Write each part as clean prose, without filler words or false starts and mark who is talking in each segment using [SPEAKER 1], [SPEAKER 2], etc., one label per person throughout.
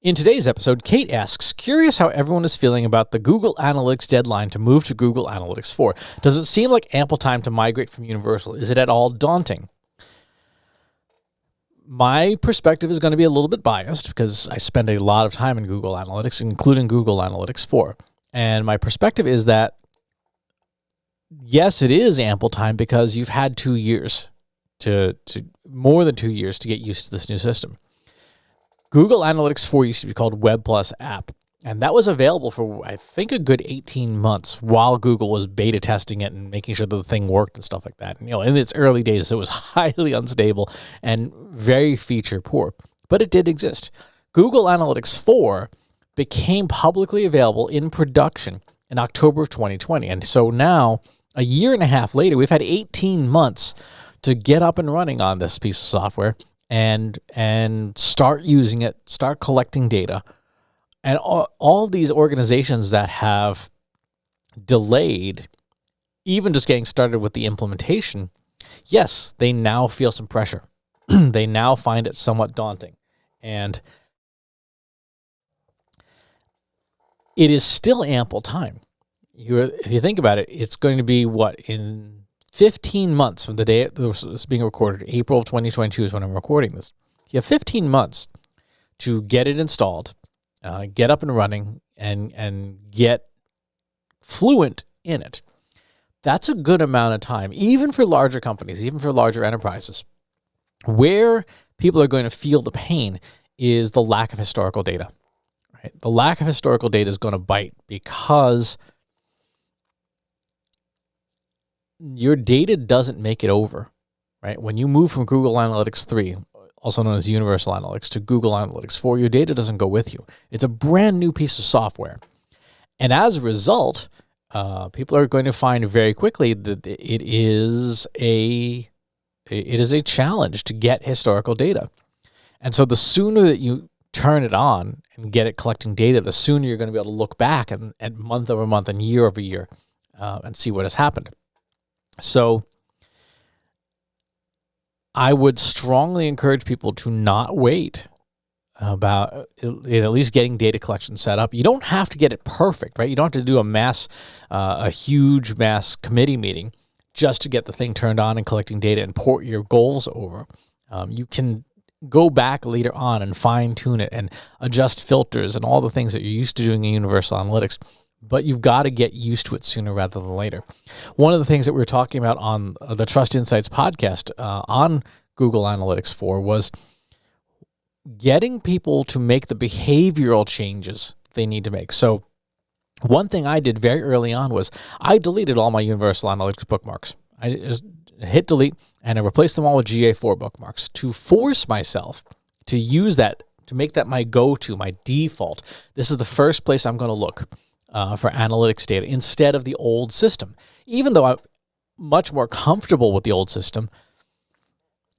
[SPEAKER 1] In today's episode, Kate asks, curious how everyone is feeling about the Google Analytics deadline to move to Google Analytics 4. Does it seem like ample time to migrate from Universal? Is it at all daunting? My perspective is going to be a little bit biased because I spend a lot of time in Google Analytics, including Google Analytics 4. And my perspective is that, yes, it is ample time because you've had 2 years to more than 2 years to get used to this new system. Google Analytics 4 used to be called Web Plus App, and that was available for, I think, a good 18 months while Google was beta testing it and making sure that the thing worked and stuff like that. And, in its early days, it was highly unstable and very feature poor, but it did exist. Google Analytics 4 became publicly available in production in October of 2020, and so now, a year and a half later, we've had 18 months to get up and running on this piece of software and start using it, start collecting data. And all these organizations that have delayed even just getting started with the implementation, yes, they now feel some pressure. They now find it somewhat daunting. And it is still ample time. If you think about it, it's going to be in 15 months from the day this is being recorded. April of 2022 is when I'm recording this. You have 15 months to get it installed, get up and running, and get fluent in it. That's a good amount of time, even for larger companies, even for larger enterprises. Where people are going to feel the pain is the lack of historical data. Right? The lack of historical data is going to bite because your data doesn't make it over, right? When you move from Google Analytics 3, also known as Universal Analytics, to Google Analytics 4, your data doesn't go with you. It's a brand new piece of software. And as a result, people are going to find very quickly that it is a challenge to get historical data. And so the sooner that you turn it on and get it collecting data, the sooner you're going to be able to look back and month over month and year over year and see what has happened. So I would strongly encourage people to not wait about at least getting data collection set up. You don't have to get it perfect, right? You don't have to do a huge mass committee meeting just to get the thing turned on and collecting data and port your goals over. You can go back later on and fine tune it and adjust filters and all the things that you're used to doing in Universal Analytics. But you've got to get used to it sooner rather than later. One of the things that we were talking about on the Trust Insights podcast on Google Analytics 4 was getting people to make the behavioral changes they need to make. So one thing I did very early on was I deleted all my Universal Analytics bookmarks. I just hit delete and I replaced them all with GA4 bookmarks to force myself to use that, to make that my go-to, my default. This is the first place I'm going to look for analytics data instead of the old system. Even though I'm much more comfortable with the old system,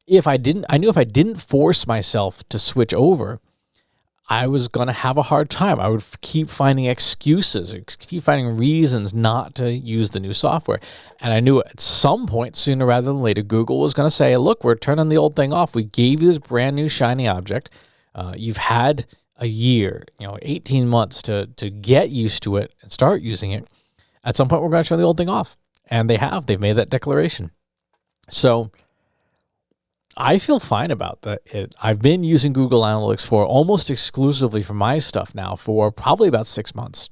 [SPEAKER 1] I knew if I didn't force myself to switch over, I was going to have a hard time. I would keep finding excuses, keep finding reasons not to use the new software. And I knew at some point, sooner rather than later, Google was going to say, look, we're turning the old thing off. We gave you this brand new shiny object. You've had a year, 18 months to get used to it and start using it. At some point, we're going to turn the old thing off. And they've made that declaration. So I feel fine about that. I've been using Google Analytics 4 almost exclusively for my stuff now for probably about 6 months,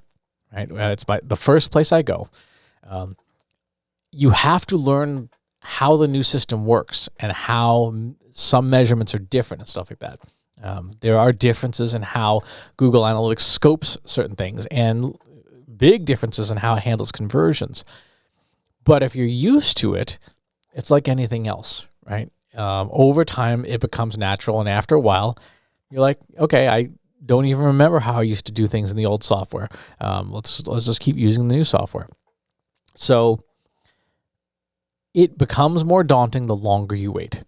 [SPEAKER 1] right? It's the first place I go. You have to learn how the new system works and how some measurements are different and stuff like that. There are differences in how Google Analytics scopes certain things and big differences in how it handles conversions. But if you're used to it, it's like anything else, right? Over time, it becomes natural. And after a while, you're like, okay, I don't even remember how I used to do things in the old software. Let's just keep using the new software. So it becomes more daunting the longer you wait.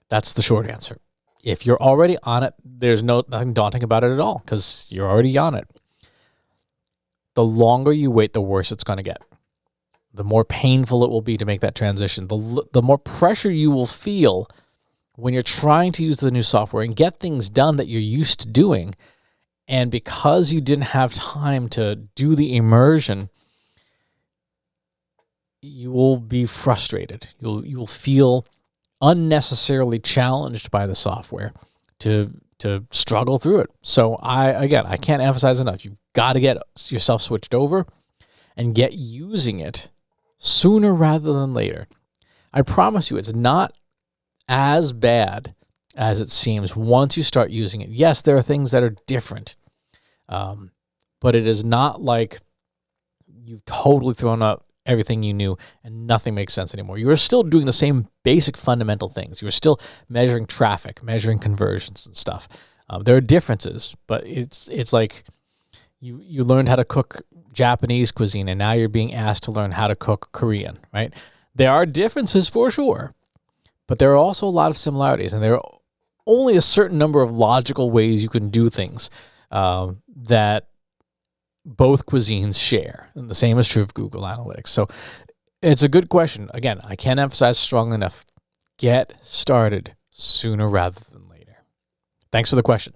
[SPEAKER 1] That's the short answer. If you're already on it, there's nothing daunting about it at all because you're already on it. The longer you wait, the worse it's going to get. The more painful it will be to make that transition. The more pressure you will feel when you're trying to use the new software and get things done that you're used to doing And because you didn't have time to do the immersion, you will be frustrated. You'll feel unnecessarily challenged by the software to struggle through it. So I can't emphasize enough. You've got to get yourself switched over and get using it sooner rather than later. I promise you, it's not as bad as it seems once you start using it. Yes, there are things that are different, but it is not like you've totally thrown out everything you knew and nothing makes sense anymore. You are still doing the same basic fundamental things. You're still measuring traffic, measuring conversions and stuff. There are differences, but it's like you learned how to cook Japanese cuisine and now you're being asked to learn how to cook Korean, right? There are differences for sure, but there are also a lot of similarities, and there are only a certain number of logical ways you can do things that both cuisines share. And the same is true of Google Analytics. So it's a good question. Again, I can't emphasize strongly enough. Get started sooner rather than later. Thanks for the question.